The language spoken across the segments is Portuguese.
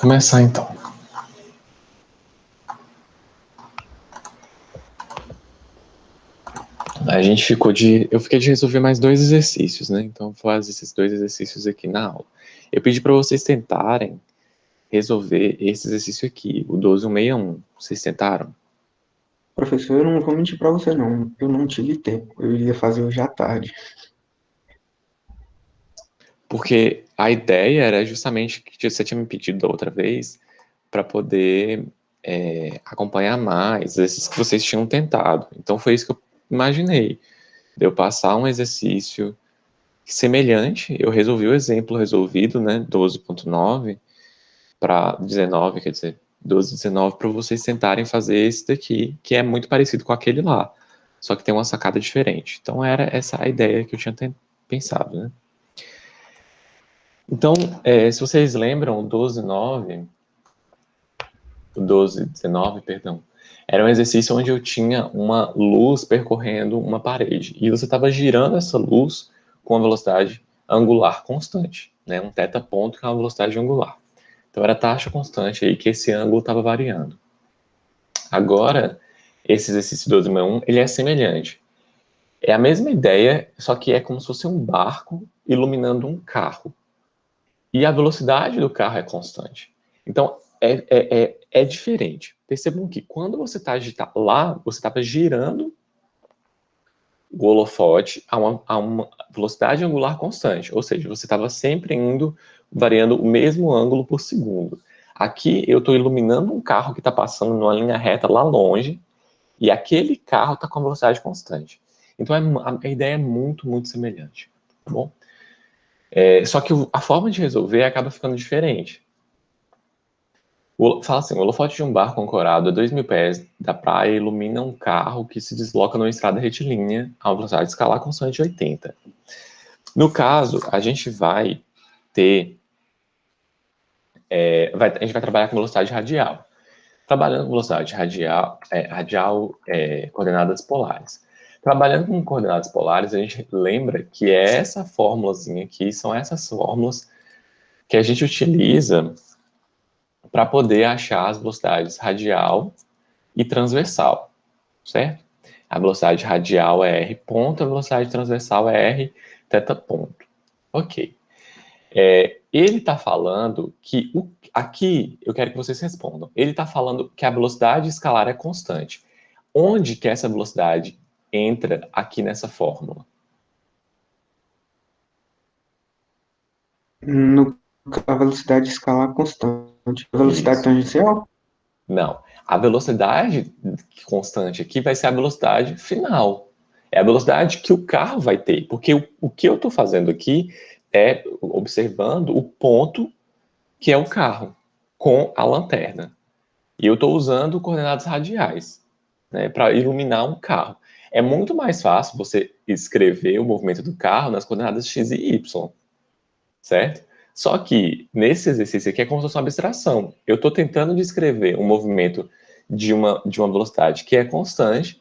Começar então. Eu fiquei de resolver mais 2 exercícios, né? Então, vou fazer esses 2 exercícios aqui na aula. Eu pedi para vocês tentarem resolver esse exercício aqui, o 12.161. Vocês tentaram? Professor, eu não vou mentir para você, não. Eu não tive tempo. Eu iria fazer hoje à tarde. Porque a ideia era justamente que você tinha me pedido da outra vez para poder acompanhar mais esses que vocês tinham tentado. Então, foi isso que eu imaginei. De eu passar um exercício semelhante, eu resolvi o exemplo resolvido, né, 12.9 para 19, quer dizer, 12 e 19, para vocês tentarem fazer esse daqui, que é muito parecido com aquele lá, só que tem uma sacada diferente. Então era essa a ideia que eu tinha pensado, né? Então, se vocês lembram, o 12 e 19, perdão, era um exercício onde eu tinha uma luz percorrendo uma parede, e você estava girando essa luz com uma velocidade angular constante, né? Um θ ponto que é uma velocidade angular. Então era taxa constante aí que esse ângulo estava variando. Agora, esse exercício 12.1, ele é semelhante. É a mesma ideia, só que é como se fosse um barco iluminando um carro. E a velocidade do carro é constante. Então, é diferente. Percebam que quando você está lá, você estava girando o holofote a uma velocidade angular constante. Ou seja, você estava sempre variando o mesmo ângulo por segundo. Aqui eu estou iluminando um carro que está passando numa linha reta lá longe, e aquele carro está com a velocidade constante. Então a ideia é muito, muito semelhante. Tá bom? Só que a forma de resolver acaba ficando diferente. Fala assim, o holofote de um barco ancorado a 2.000 pés da praia ilumina um carro que se desloca numa estrada retilínea a uma velocidade escalar constante de 80. No caso, a gente vai ter... a gente vai trabalhar com velocidade radial. Trabalhando com velocidade radial, coordenadas polares. Trabalhando com coordenadas polares, a gente lembra que essa fórmulazinha aqui são essas fórmulas que a gente utiliza para poder achar as velocidades radial e transversal, certo? A velocidade radial é r ponto, a velocidade transversal é r θ ponto. Ok. Ele está falando que aqui eu quero que vocês respondam. Ele está falando que a velocidade escalar é constante. Onde que essa velocidade entra aqui nessa fórmula? A velocidade escalar constante. A velocidade Isso. tangencial? Não. A velocidade constante aqui vai ser a velocidade final. É a velocidade que o carro vai ter. Porque o que eu estou fazendo aqui é observando o ponto que é o carro com a lanterna. E eu estou usando coordenadas radiais, né, para iluminar um carro. É muito mais fácil você escrever o movimento do carro nas coordenadas x e y, certo? Só que nesse exercício aqui é como se fosse uma abstração. Eu estou tentando descrever um movimento de uma velocidade que é constante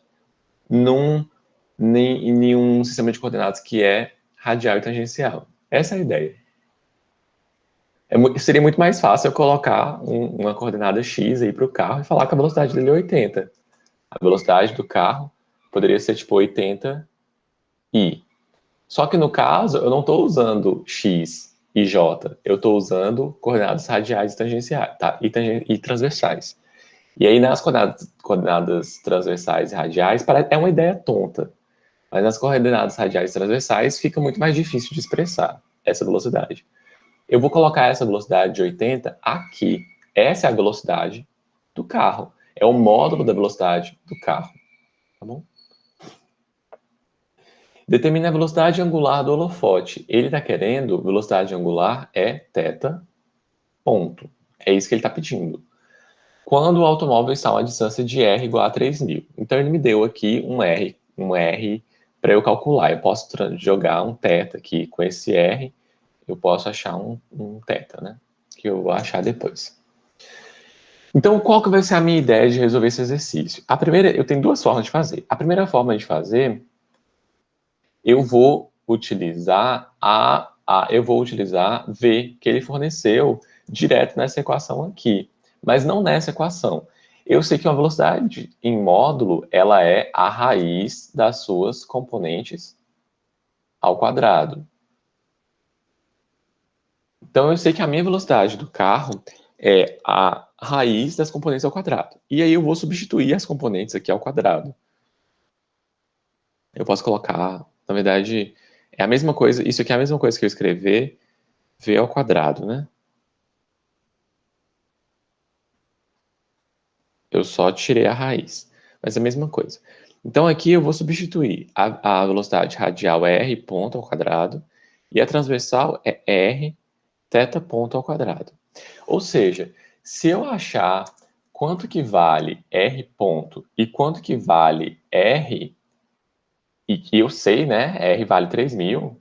em um sistema de coordenadas que é radial e tangencial. Essa é a ideia. Seria muito mais fácil eu colocar uma coordenada x aí para o carro e falar que a velocidade dele é 80. A velocidade do carro poderia ser tipo 80 i. Só que no caso, eu não estou usando x e j, eu estou usando coordenadas radiais e tangenciais, tá? E transversais. E aí nas coordenadas transversais e radiais, é uma ideia tonta, mas nas coordenadas radiais e transversais fica muito mais difícil de expressar essa velocidade. Eu vou colocar essa velocidade de 80 aqui. Essa é a velocidade do carro. É o módulo da velocidade do carro. Tá bom? Determine a velocidade angular do holofote. Ele está querendo, velocidade angular é θ, ponto. É isso que ele está pedindo. Quando o automóvel está a uma distância de r igual a 3.000. Então ele me deu aqui um r para eu calcular. Eu posso jogar um θ aqui com esse r, eu posso achar um θ, né? Que eu vou achar depois. Então, qual que vai ser a minha ideia de resolver esse exercício? Eu tenho 2 formas de fazer. A primeira forma de fazer, eu vou utilizar V que ele forneceu direto nessa equação aqui, mas não nessa equação. Eu sei que uma velocidade em módulo, ela é a raiz das suas componentes ao quadrado. Então, eu sei que a minha velocidade do carro é a raiz das componentes ao quadrado. E aí eu vou substituir as componentes aqui ao quadrado. Eu posso colocar, na verdade, é a mesma coisa, isso aqui é a mesma coisa que eu escrever v ao quadrado, né? Eu só tirei a raiz, mas é a mesma coisa. Então aqui eu vou substituir a velocidade radial é r ponto ao quadrado e a transversal é r θ ponto ao quadrado. Ou seja, se eu achar quanto que vale r ponto e quanto que vale r, e que eu sei, né, r vale 3.000,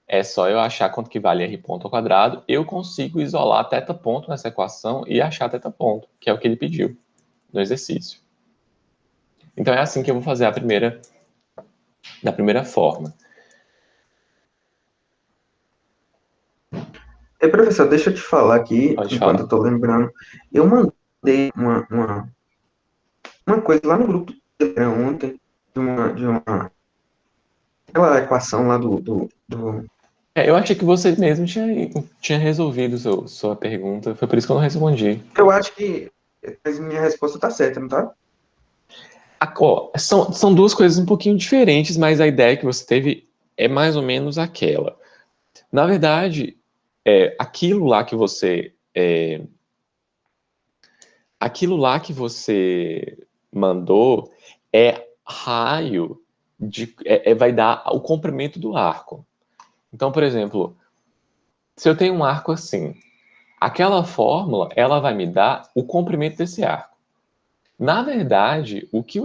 é só eu achar quanto que vale r ponto ao quadrado, eu consigo isolar θ ponto nessa equação e achar θ ponto, que é o que ele pediu no exercício. Então é assim que eu vou fazer da primeira forma. Professor, deixa eu te falar aqui, Pode enquanto eu falar. tô lembrando. Eu mandei uma coisa lá no grupo do Telegram ontem, de uma aquela equação lá do. Eu achei que você mesmo tinha resolvido sua pergunta, foi por isso que eu não respondi. Eu acho que mas minha resposta tá certa, não tá? São duas coisas um pouquinho diferentes, mas a ideia que você teve é mais ou menos aquela. Na verdade, aquilo lá que você mandou é raio vai dar o comprimento do arco. Então, por exemplo, se eu tenho um arco assim, aquela fórmula ela vai me dar o comprimento desse arco. Na verdade, o que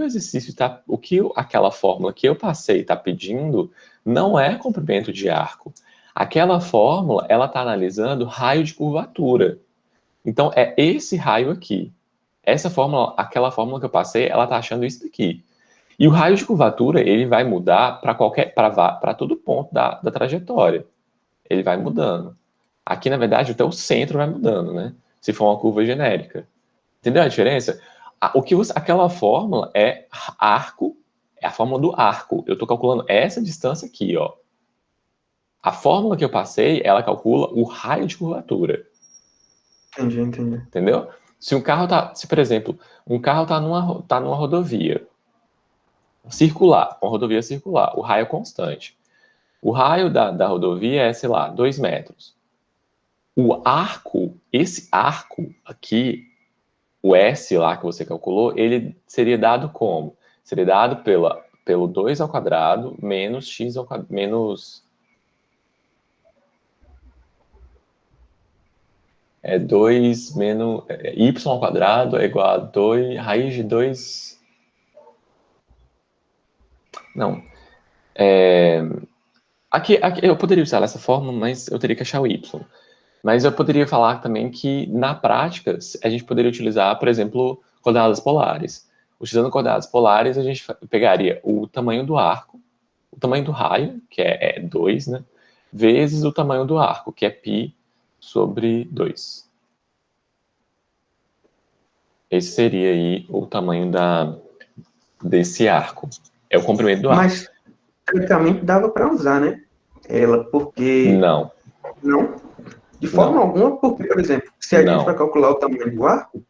aquela fórmula que eu passei está pedindo não é comprimento de arco. Aquela fórmula ela está analisando raio de curvatura. Então é esse raio aqui. Essa fórmula, aquela fórmula que eu passei, ela está achando isso daqui. E o raio de curvatura ele vai mudar para todo ponto da trajetória. Ele vai mudando. Aqui, na verdade, até o centro vai mudando, né? Se for uma curva genérica. Entendeu a diferença? Aquela fórmula é arco, é a fórmula do arco. Eu estou calculando essa distância aqui, ó. A fórmula que eu passei, ela calcula o raio de curvatura. Entendi. Entendeu? Se, por exemplo, um carro tá numa rodovia circular, uma rodovia circular, o raio é constante. O raio da rodovia é, sei lá, 2 metros. Esse arco aqui, o S lá que você calculou, ele seria dado como? Seria dado pelo 2 ao quadrado menos x ao quadrado, menos 2 menos y ao quadrado é igual a 2, raiz de 2. Não. Aqui eu poderia usar essa fórmula, mas eu teria que achar o y. Mas eu poderia falar também que, na prática, a gente poderia utilizar, por exemplo, coordenadas polares. Utilizando coordenadas polares, a gente pegaria o tamanho do arco, o tamanho do raio, que é 2, né? Vezes o tamanho do arco, que é π sobre 2. Esse seria aí o tamanho desse arco. É o comprimento do arco. Mas, teoricamente, dava para usar, né? Ela, porque. Não, Não, de forma não, alguma, porque, por exemplo, se a gente vai não, calcular o tamanho do arco,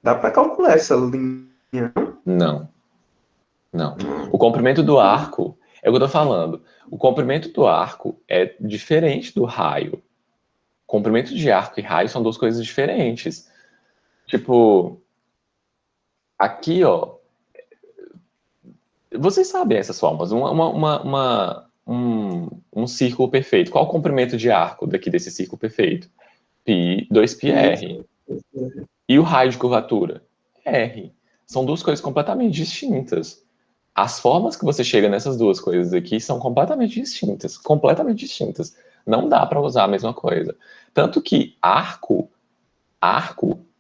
dá para calcular essa linha, não? não, não. O comprimento do arco, é o que eu tô falando. O comprimento do arco é diferente do raio. Comprimento de arco e raio são duas coisas diferentes. Tipo, aqui, ó, vocês sabem essas formas. Um círculo perfeito. Qual o comprimento de arco daqui desse círculo perfeito? Π, 2πr. Isso. E o raio de curvatura? R. São duas coisas completamente distintas. As formas que você chega nessas duas coisas aqui são completamente distintas. Completamente distintas. Não dá para usar a mesma coisa. Tanto que arco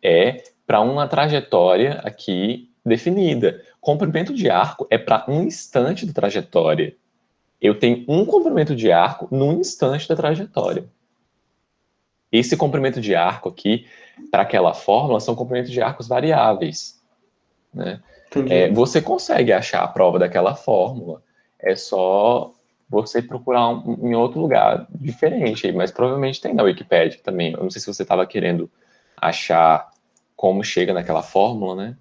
é para uma trajetória aqui definida. Comprimento de arco é para um instante da trajetória. Eu tenho um comprimento de arco num instante da trajetória. esse comprimento de arco aqui, para aquela fórmula, são comprimentos de arcos variáveis, né? Você consegue achar a prova daquela fórmula, é só você procurar em outro lugar diferente, mas provavelmente tem na Wikipédia também. Eu não sei se você estava querendo achar como chega naquela fórmula, né?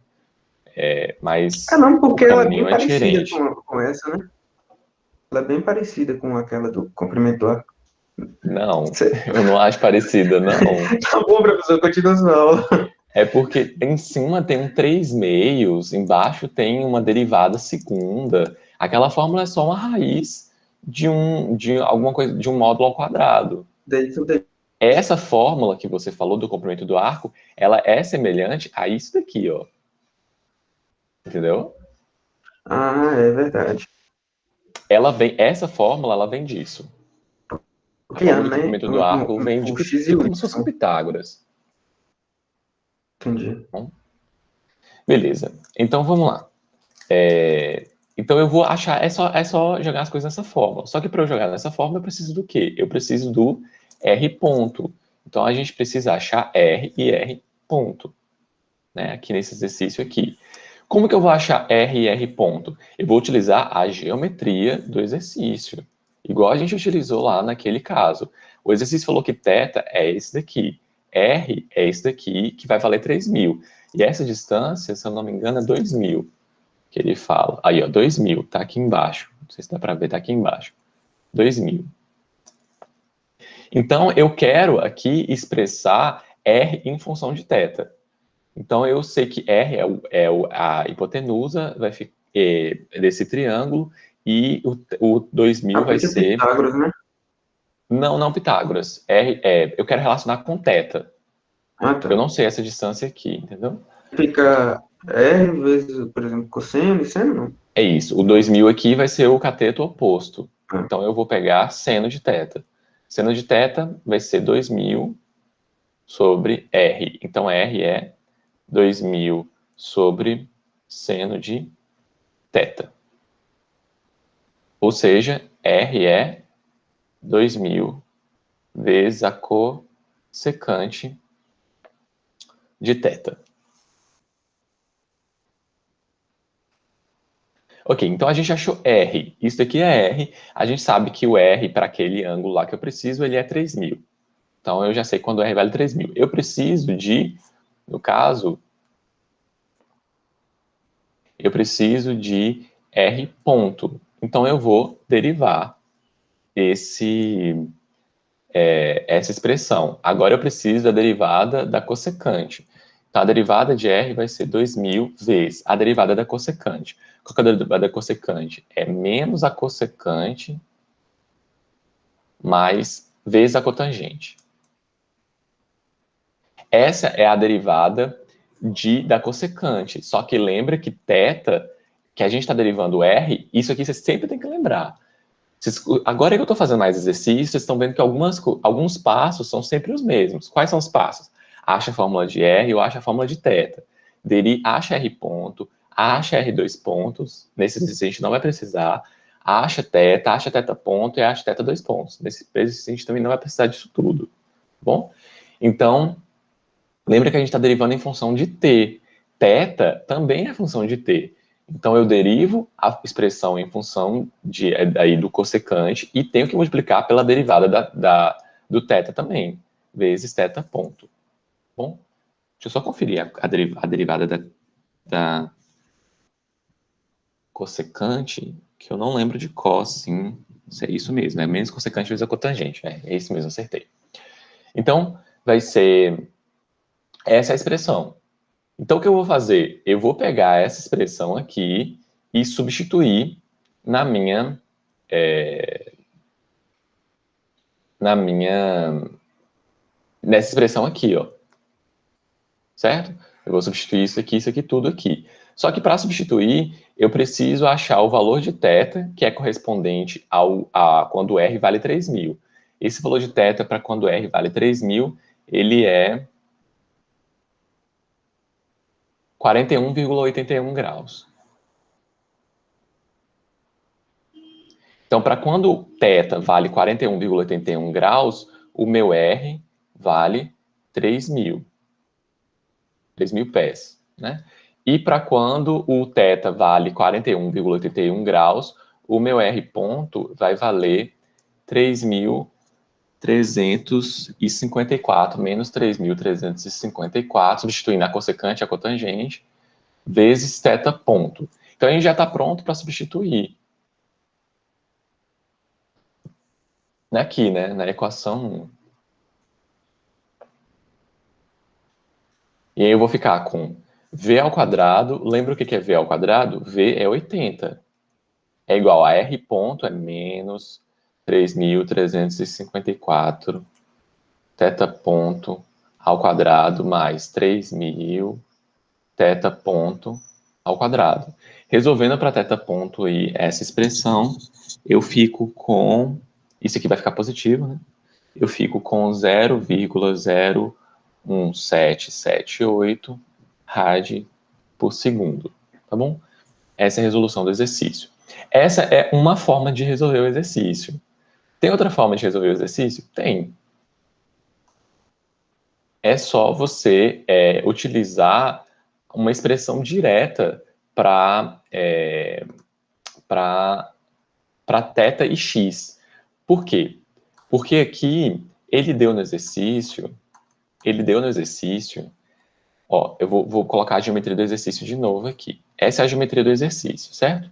Mas Não, o porque ela é bem caminho é parecida diferente. com essa, né? Ela é bem parecida com aquela do comprimento do arco. Não, eu não acho parecida, não. Tá bom, professor, continua sua aula. É porque em cima tem um 3 meios, embaixo tem uma derivada segunda. Aquela fórmula é só uma raiz de alguma coisa, de um módulo ao quadrado. Daí tudo é... Essa fórmula que você falou do comprimento do arco, ela é semelhante a isso daqui, ó. Entendeu? É verdade. Essa fórmula, ela vem disso. A fórmula Piano, do né? comprimento do arco vem O X e o como se fosse com Y. Pitágoras. Entendi. Tá bom? Beleza. Então vamos lá. Então eu vou achar, é só jogar as coisas nessa forma. Só que para eu jogar nessa forma, eu preciso do quê? Eu preciso do R ponto. Então a gente precisa achar R e R ponto, né? Aqui nesse exercício aqui. Como que eu vou achar R e R ponto? Eu vou utilizar a geometria do exercício, igual a gente utilizou lá naquele caso. O exercício falou que θ é esse daqui, R é esse daqui, que vai valer 3.000. E essa distância, se eu não me engano, é 2.000, que ele fala. Aí, ó, 2.000, tá aqui embaixo. Não sei se dá para ver, tá aqui embaixo. 2.000. Então, eu quero aqui expressar R em função de θ. Então, eu sei que R a hipotenusa desse triângulo e o 2.000 vai Aplica ser... Pitágoras, né? Não Pitágoras. Eu quero relacionar com θ. Eu Tá. não sei essa distância aqui, entendeu? Fica R vezes, por exemplo, cosseno e seno, não? É isso. O 2.000 aqui vai ser o cateto oposto. Ah, Então, eu vou pegar seno de θ. Seno de θ vai ser 2.000 sobre R. Então, R é 2.000 sobre seno de θ. Ou seja, R é 2.000 vezes a cossecante de θ. Ok, então a gente achou R. Isso daqui é R. A gente sabe que o R, para aquele ângulo lá que eu preciso, ele é 3.000. Então eu já sei quando o R vale 3.000. Eu preciso no caso, eu preciso de R ponto. Então eu vou derivar essa expressão. Agora eu preciso da derivada da cossecante. Então, a derivada de R vai ser 2.000 vezes a derivada da cossecante. Qual que é a derivada da cossecante? É menos a cossecante mais vezes a cotangente. Essa é a derivada da cossecante. Só que lembra que θ, que a gente está derivando R, isso aqui você sempre tem que lembrar. Agora que eu estou fazendo mais exercícios, vocês estão vendo que alguns passos são sempre os mesmos. Quais são os passos? Acha a fórmula de R ou acha a fórmula de θ. Acha R ponto, acha R dois pontos. Nesse exercício a gente não vai precisar. Acha θ ponto e acha θ dois pontos. Nesse exercício a gente também não vai precisar disso tudo. Bom? Então, lembra que a gente está derivando em função de t. Θ também é função de t. Então, eu derivo a expressão em função do cossecante e tenho que multiplicar pela derivada do θ também, vezes θ ponto. Bom, deixa eu só conferir a derivada da cossecante, que eu não lembro de cos, sim. É isso mesmo, é menos cossecante vezes a cotangente. É isso mesmo, acertei. Então, vai ser essa a expressão. Então, o que eu vou fazer? Eu vou pegar essa expressão aqui e substituir na minha, na minha, nessa expressão aqui, ó. Certo? Eu vou substituir isso aqui, tudo aqui. Só que para substituir, eu preciso achar o valor de θ, que é correspondente a quando R vale 3.000. Esse valor de θ para quando R vale 3.000, ele é 41,81 graus. Então, para quando θ vale 41,81 graus, o meu R vale 3.000. 3.000 pés, né? E para quando o θ vale 41,81 graus, o meu R ponto vai valer 3.354, menos 3.354, substituindo a cossecante e a cotangente, vezes θ ponto. Então, a gente já está pronto para substituir. Aqui, né? Na equação 1. E aí eu vou ficar com V ao quadrado. Lembra o que é V ao quadrado? V é 80. É igual a R ponto, é menos 3.354 θ ponto ao quadrado mais 3.000 θ ponto ao quadrado. Resolvendo para θ ponto aí essa expressão, eu fico com... Isso aqui vai ficar positivo, né? Eu fico com 0,01778 rad por segundo, tá bom? Essa é a resolução do exercício. Essa é uma forma de resolver o exercício. Tem outra forma de resolver o exercício? Tem. É só você utilizar uma expressão direta para θ e x. Por quê? Porque aqui ele deu no exercício, ó, eu vou colocar a geometria do exercício de novo aqui. Essa é a geometria do exercício, certo?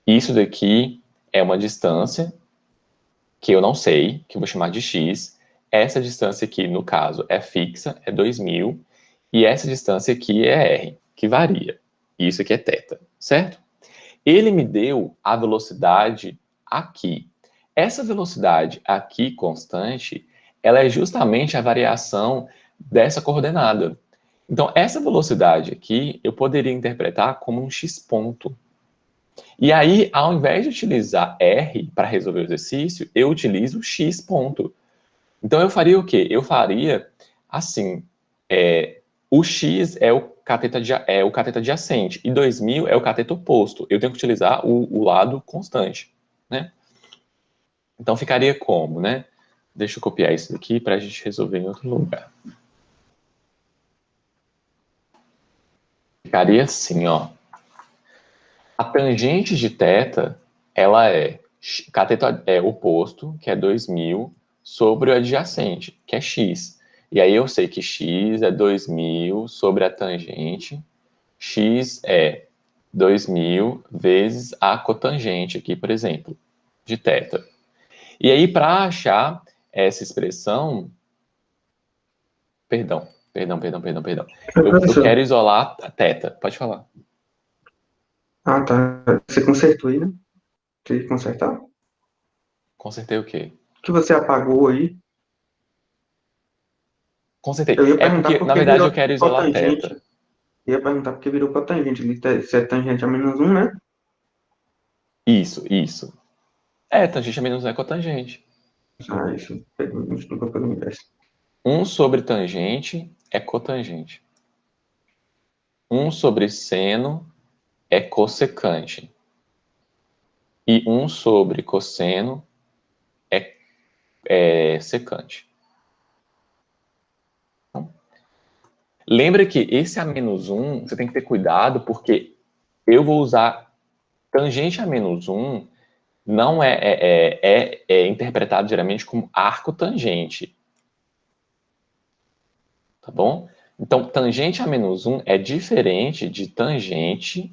Isso daqui é uma distância que eu não sei, que eu vou chamar de x. Essa distância aqui, no caso, é fixa, é 2.000. E essa distância aqui é r, que varia. E isso aqui é θ, certo? Ele me deu a velocidade aqui. Essa velocidade aqui constante, ela é justamente a variação dessa coordenada. Então, essa velocidade aqui, eu poderia interpretar como um x ponto. E aí, ao invés de utilizar R para resolver o exercício, eu utilizo X ponto. Então, eu faria o quê? Eu faria assim, o X é o cateto adjacente e 2.000 é o cateto oposto. Eu tenho que utilizar o lado constante, né? Então, ficaria como, né? Deixa eu copiar isso aqui para a gente resolver em outro lugar. Ficaria assim, ó. A tangente de θ, ela é cateto oposto, que é 2.000, sobre o adjacente, que é x. E aí eu sei que x é 2.000 sobre a tangente, x é 2.000 vezes a cotangente aqui, por exemplo, de θ. E aí, para achar essa expressão... Perdão. Eu Professor. quero isolar a θ. Pode falar. Ah, tá. Você consertou aí, né? Tem que consertar? O Consertei o quê? que você apagou aí? Consertei. Eu ia É perguntar porque, por na que verdade, eu virou quero isolar cotangente. θ. Eu ia perguntar por que virou cotangente. Se é tangente a menos um, né? Isso. Tangente é menos um é cotangente. Ah, isso. Me explicou pelo universo. 1 sobre tangente é cotangente. 1 sobre seno é cossecante. E 1 sobre cosseno é secante. Lembra que esse a menos 1, você tem que ter cuidado, porque eu vou usar tangente a menos 1, não é interpretado geralmente como arco tangente. Tá bom? Então, tangente a menos 1 é diferente de tangente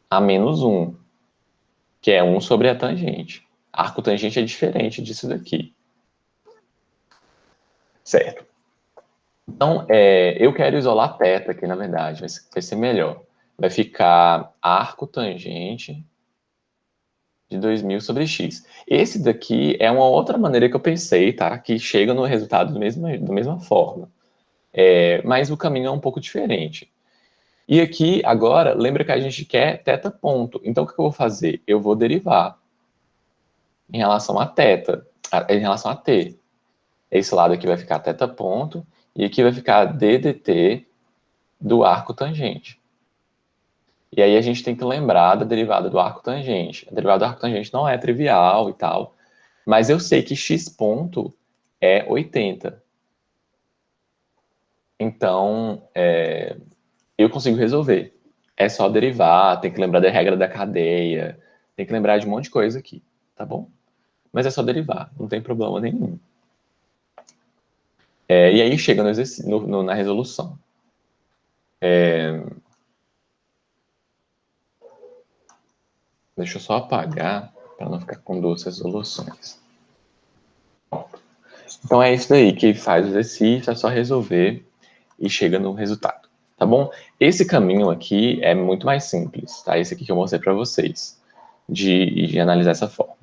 a menos 1, que é 1 sobre a tangente. Arco tangente é diferente disso daqui. Certo. Então, eu quero isolar θ aqui, na verdade, vai ser melhor. Vai ficar arco tangente de 2.000 sobre x. Esse daqui é uma outra maneira que eu pensei, tá? Que chega no resultado da mesma forma. Mas o caminho é um pouco diferente. E aqui, agora, lembra que a gente quer θ ponto. Então, o que eu vou fazer? Eu vou derivar em relação a θ, em relação a t. Esse lado aqui vai ficar θ ponto, e aqui vai ficar d dt do arco tangente. E aí a gente tem que lembrar da derivada do arco tangente. A derivada do arco tangente não é trivial e tal, mas eu sei que x ponto é 80. Então, eu consigo resolver. É só derivar, tem que lembrar da regra da cadeia, tem que lembrar de um monte de coisa aqui, tá bom? Mas é só derivar, não tem problema nenhum. E aí chega na resolução. Deixa eu só apagar para não ficar com duas resoluções. Então é isso daí que faz o exercício, é só resolver e chega no resultado, tá bom? Esse caminho aqui é muito mais simples, tá? Esse aqui que eu mostrei para vocês, de analisar essa forma.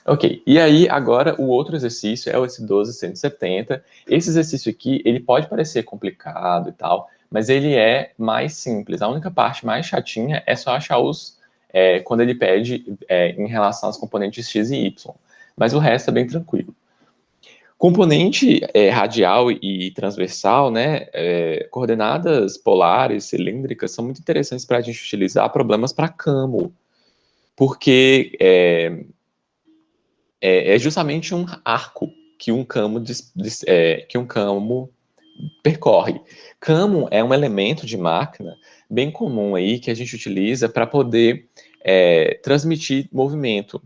Ok, e aí agora o outro exercício é esse 12.170. Esse exercício aqui, ele pode parecer complicado e tal, mas ele é mais simples. A única parte mais chatinha é só achar quando ele pede em relação aos componentes x e y. Mas o resto é bem tranquilo. Componente radial e transversal, né, coordenadas polares, cilíndricas, são muito interessantes para a gente utilizar problemas para camo, porque é justamente um arco que um camo percorre. Camo é um elemento de máquina bem comum aí que a gente utiliza para poder transmitir movimento,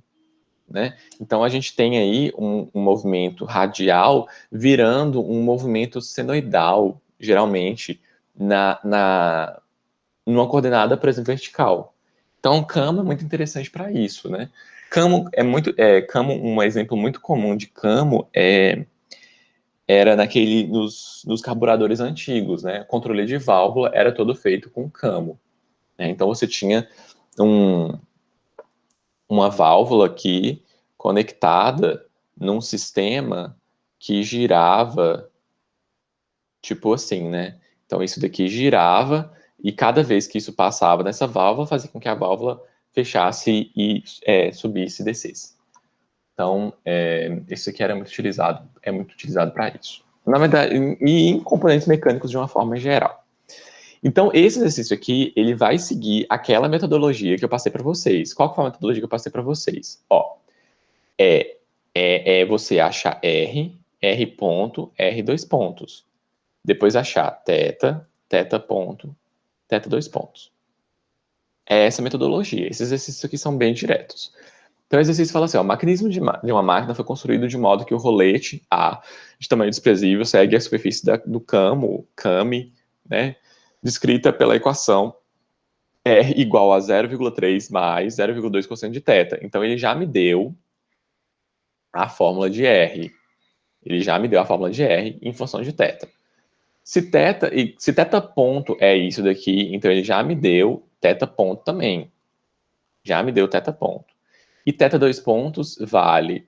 né? Então a gente tem aí um movimento radial virando um movimento senoidal, geralmente numa coordenada, por exemplo, vertical. Então, camo é muito interessante para isso, né? Um exemplo muito comum de camo era nos carburadores antigos, né? O controle de válvula era todo feito com camo, né? Então você tinha um, uma válvula aqui conectada num sistema que girava tipo assim, né? Então isso daqui girava e cada vez que isso passava nessa válvula fazia com que a válvula fechasse e subisse e descesse. Então isso aqui era muito utilizado, é muito utilizado para isso. Na verdade, e em componentes mecânicos de uma forma geral. Então esse exercício aqui ele vai seguir aquela metodologia que eu passei para vocês. Qual que foi a metodologia que eu passei para vocês? Ó, você achar R ponto, R dois pontos. Depois achar teta ponto, teta dois pontos. É essa metodologia. Esses exercícios aqui são bem diretos. Então, o exercício fala assim: ó, o mecanismo de uma máquina foi construído de modo que o rolete A, de tamanho desprezível, segue a superfície do came, né, descrita pela equação R igual a 0,3 mais 0,2 cosseno de teta. Então, ele já me deu a fórmula de R. Ele já me deu a fórmula de R em função de teta. Se teta ponto é isso daqui, então ele já me deu teta ponto também. Já me deu teta ponto. E teta dois pontos vale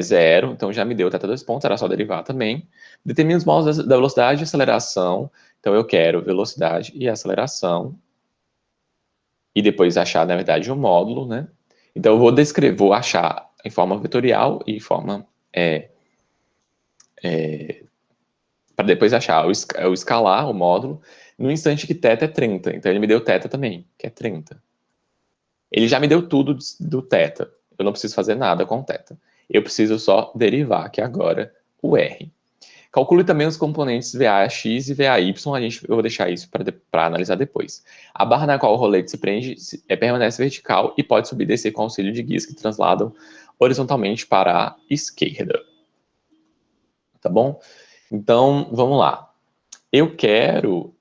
zero, então já me deu teta dois pontos, era só derivar também. Determina os modos da velocidade e aceleração. Então eu quero velocidade e aceleração. E depois achar, na verdade, o módulo, né? Então eu vou achar em forma vetorial e em forma para depois achar o escalar, o módulo, no instante que θ é 30. Então ele me deu θ também, que é 30. Ele já me deu tudo do θ. Eu não preciso fazer nada com θ. Eu preciso só derivar, que é agora o R. Calcule também os componentes VAx e VAY, eu vou deixar isso para analisar depois. A barra na qual o rolete se prende permanece vertical e pode subir e descer com auxílio de guias que transladam horizontalmente para a esquerda. Tá bom? Então, vamos lá. Eu quero.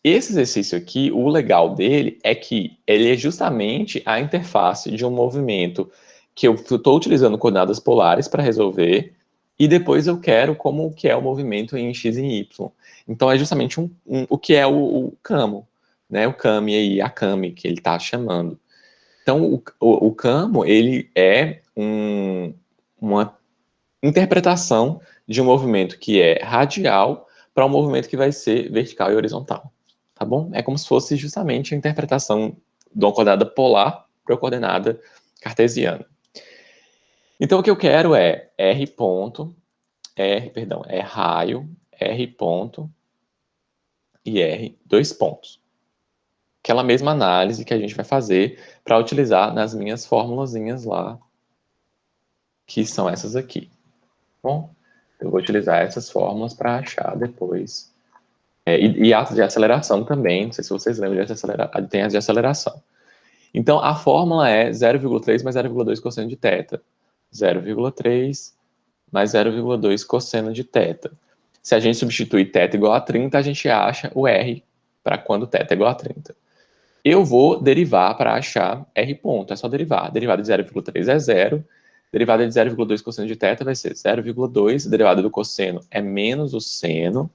Esse exercício aqui, o legal dele é que ele é justamente a interface de um movimento que eu estou utilizando coordenadas polares para resolver, e depois eu quero como que é o movimento em x e em y. Então é justamente o que é o camo, né? O kame aí, a kame que ele está chamando. Então o camo ele é uma interpretação de um movimento que é radial para um movimento que vai ser vertical e horizontal, tá bom? É como se fosse justamente a interpretação de uma coordenada polar para uma coordenada cartesiana. Então o que eu quero é raio, R ponto e R dois pontos. Aquela mesma análise que a gente vai fazer para utilizar nas minhas formulazinhas lá, que são essas aqui. Bom, Eu vou utilizar essas fórmulas para achar depois. E as de aceleração também, não sei se vocês lembram, tem as de aceleração. Então, a fórmula é 0,3 mais 0,2 cosseno de θ. 0,3 mais 0,2 cosseno de θ. Se a gente substituir θ igual a 30, a gente acha o R para quando θ é igual a 30. Eu vou derivar para achar R ponto, é só derivar. Derivada de 0,3 é 0, derivada de 0,2 cosseno de θ vai ser 0,2, derivada do cosseno é menos o seno,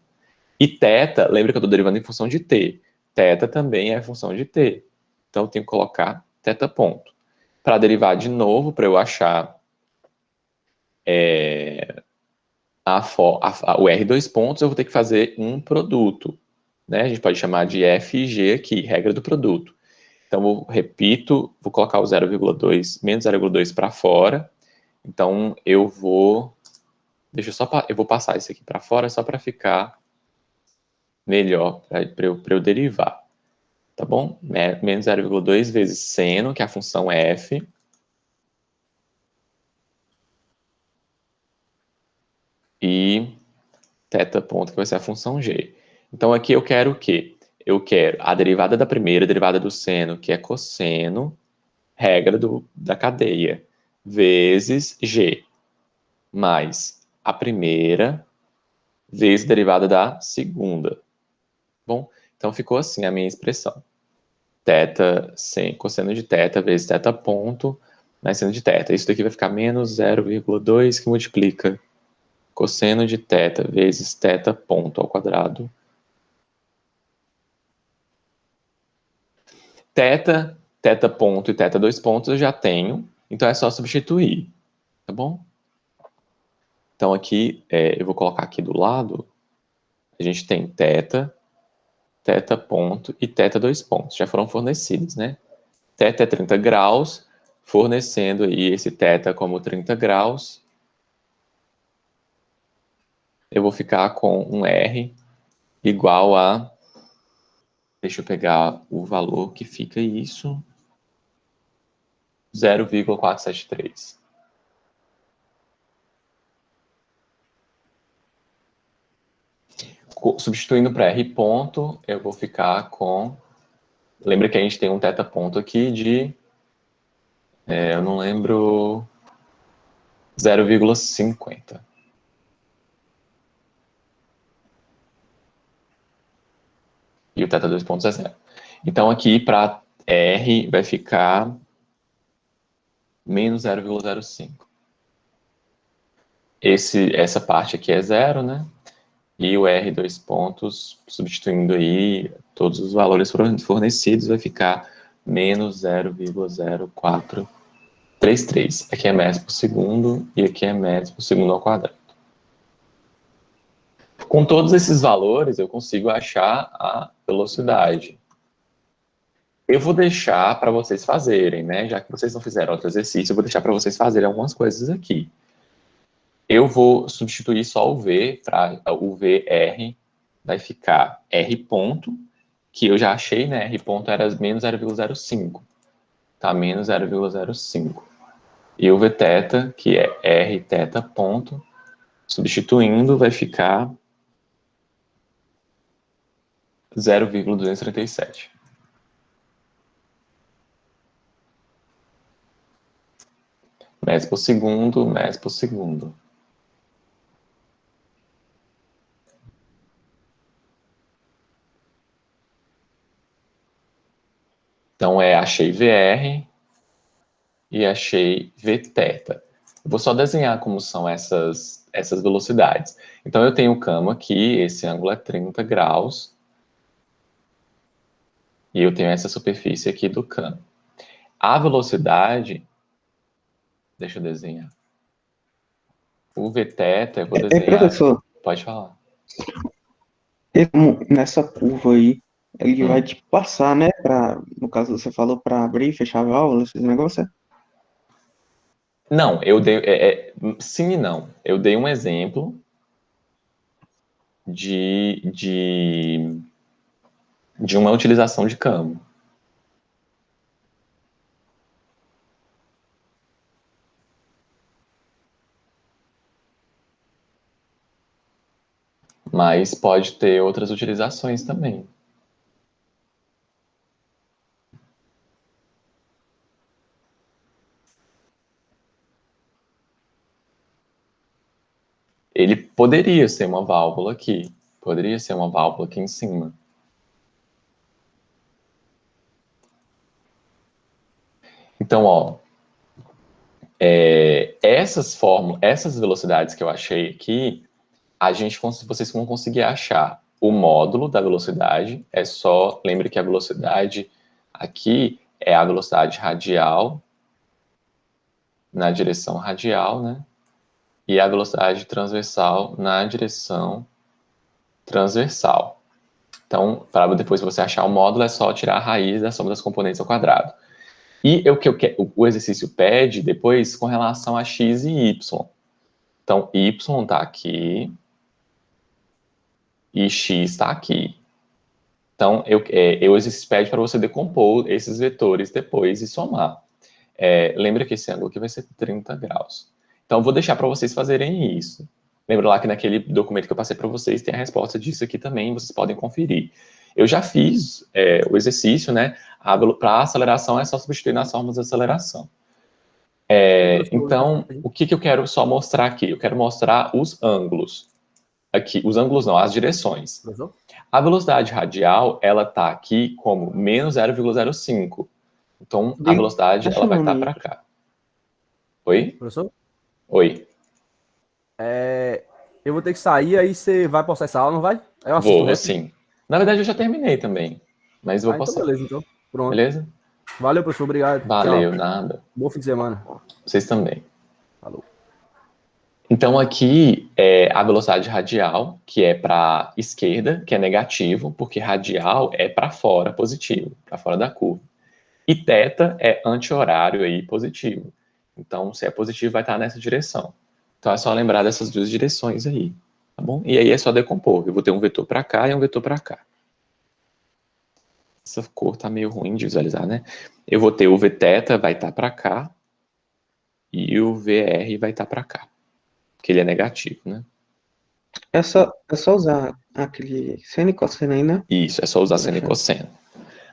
e θ, lembra que eu estou derivando em função de t. Θ também é função de t. Então, eu tenho que colocar θ ponto. Para derivar de novo, para eu achar o R dois pontos, eu vou ter que fazer um produto. Né? A gente pode chamar de F e G aqui, regra do produto. Então, eu repito, vou colocar o 0,2, menos 0,2 para fora. Então, eu vou... eu vou passar isso aqui para fora só para ficar melhor, para eu derivar. Tá bom? Menos 0,2 vezes seno, que é a função f, e θ ponto, que vai ser a função g. Então, aqui eu quero o quê? Eu quero a derivada da primeira, a derivada do seno, que é cosseno, regra da cadeia, vezes g, mais a primeira, vezes a derivada da segunda. Bom, então ficou assim a minha expressão. Θ, sem cosseno de θ vezes θ ponto, mais seno de θ. Isso daqui vai ficar menos 0,2 que multiplica cosseno de θ vezes θ ponto ao quadrado. θ ponto e θ dois pontos eu já tenho, então é só substituir, tá bom? Então aqui, eu vou colocar aqui do lado, a gente tem θ ponto e θ dois pontos, já foram fornecidos, né? Θ é 30 graus, fornecendo aí esse θ como 30 graus, eu vou ficar com um R igual a... Deixa eu pegar o valor que fica isso. 0,473. Substituindo para R ponto, eu vou ficar com... Lembra que a gente tem um θ ponto aqui de... eu não lembro... 0,50. E o θ dois pontos é 0. Então, aqui para R vai ficar menos 0,05. Essa parte aqui é 0, né? E o R dois pontos, substituindo aí todos os valores fornecidos, vai ficar menos 0,0433. Aqui é metros por segundo e aqui é metros por segundo ao quadrado. Com todos esses valores, eu consigo achar a velocidade. Eu vou deixar para vocês fazerem, né? Já que vocês não fizeram outro exercício, eu vou deixar para vocês fazerem algumas coisas aqui. Eu vou substituir só o V, para o VR vai ficar R ponto, que eu já achei, né? R ponto era menos 0,05. Tá? Menos 0,05. E o Vθ, que é R θ ponto, substituindo, vai ficar 0,237. Metros por segundo, metros por segundo. Então, achei VR e achei Vθ. Eu vou só desenhar como são essas velocidades. Então, eu tenho o camo aqui, esse ângulo é 30 graus, e eu tenho essa superfície aqui do cano. A velocidade, deixa eu desenhar. O Vθ, eu vou desenhar... Professor, Pode falar. nessa curva aí, ele vai Hum. te passar, né? No caso, você falou para abrir e fechar a válvula, esse negócio. Não, eu dei... sim e não. Eu dei um exemplo de uma utilização de camo. mas pode ter outras utilizações também. Ele poderia ser uma válvula aqui. Poderia ser uma válvula aqui em cima. Então, ó, essas velocidades que eu achei aqui, vocês vão conseguir achar o módulo da velocidade. É só, lembre que a velocidade aqui é a velocidade radial, na direção radial, né? E a velocidade transversal na direção transversal. Então, para depois você achar o módulo, é só tirar a raiz da soma das componentes ao quadrado. E o exercício pede depois com relação a x e y. Então, y está aqui e x está aqui. Então, o exercício pede para você decompor esses vetores depois e somar. Lembra que esse ângulo aqui vai ser 30 graus. Então, eu vou deixar para vocês fazerem isso. Lembra lá que naquele documento que eu passei para vocês tem a resposta disso aqui também, vocês podem conferir. Eu já fiz o exercício, né? Para aceleração é só substituir nas formas de aceleração. Então, o que eu quero só mostrar aqui? Eu quero mostrar os ângulos. Aqui, os ângulos não, as direções. Professor? A velocidade radial, ela está aqui como menos 0,05. Então, a velocidade ela vai estar para cá. Oi? Professor? Oi. Eu vou ter que sair, aí você vai postar essa aula, não vai? Eu Vou, sim. Na verdade, eu já terminei também. Mas vou então postar. beleza, então. Pronto. Beleza? Valeu, professor. Obrigado. Valeu, Tchau. nada. Bom fim de semana. Vocês também. Falou. Então, aqui é a velocidade radial, que é para esquerda, que é negativo, porque radial é para fora, positivo, para fora da curva. E θ é anti-horário aí, positivo. Então, se é positivo, vai estar nessa direção. Então, é só lembrar dessas duas direções aí, tá bom? E aí é só decompor. Eu vou ter um vetor para cá e um vetor para cá. Essa cor tá meio ruim de visualizar, né? Eu vou ter o Vθ vai estar para cá e o VR vai estar para cá, porque ele é negativo, né? É só usar aquele seno e cosseno aí, né? Isso, é só usar seno e cosseno.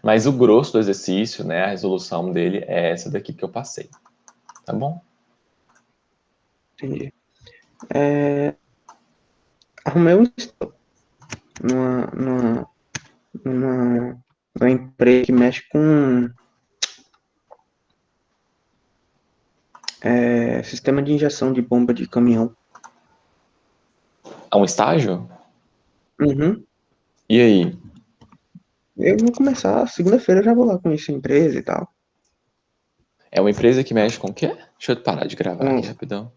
Mas o grosso do exercício, né, a resolução dele é essa daqui que eu passei. Tá bom? Entendi. Arrumei um estudo numa empresa que mexe com sistema de injeção de bomba de caminhão. É um estágio? Uhum. E aí? Eu vou começar, segunda-feira eu já vou lá conhecer a empresa e tal. É uma empresa que mexe com o quê? Deixa eu parar de gravar aqui rapidão.